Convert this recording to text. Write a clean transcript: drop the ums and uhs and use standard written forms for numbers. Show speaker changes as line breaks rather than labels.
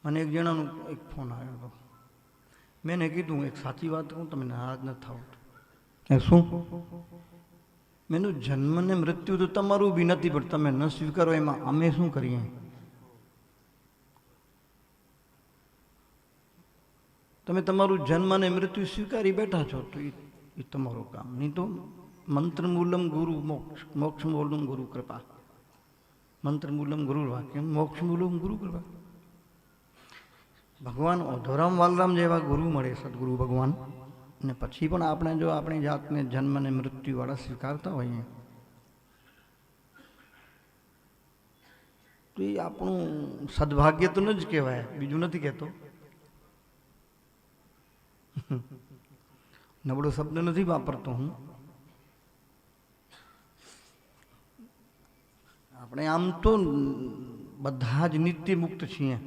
મને એક જણાનો એક ફોન આવ્યો હતો. મેં એને કીધું એક સાચી વાત કહું, તમે નારાજ ન થાવ. શું? મેં જન્મ ને મૃત્યુ તો તમારું બી નથી, પણ તમે ન સ્વીકારો એમાં અમે શું કરીએ? તમે તમારું જન્મ અને મૃત્યુ સ્વીકારી બેઠા છો તો એ તમારું કામ. નહીં તો મંત્ર મૂલમ ગુરુ મોક્ષ, મોક્ષ મૂલમ ગુરુ કૃપા. મંત્ર મૂલમ ગુરુ વાક્યમ, મોક્ષ મૂલમ ગુરુ કૃપા. ભગવાન ઓધોરામ વાલરામ જેવા ગુરુ મળે, સદગુરુ ભગવાન, અને પછી પણ આપણે જો આપણી જાતને જન્મ અને મૃત્યુવાળા સ્વીકારતા હોઈએ તો એ આપણું સદભાગ્ય તો ન જ કહેવાય, બીજું નથી કહેતો. નબળો શબ્દ નથી વાપરતો હું. આપણે આમ તો બધા જ નિત્ય મુક્ત છીએ.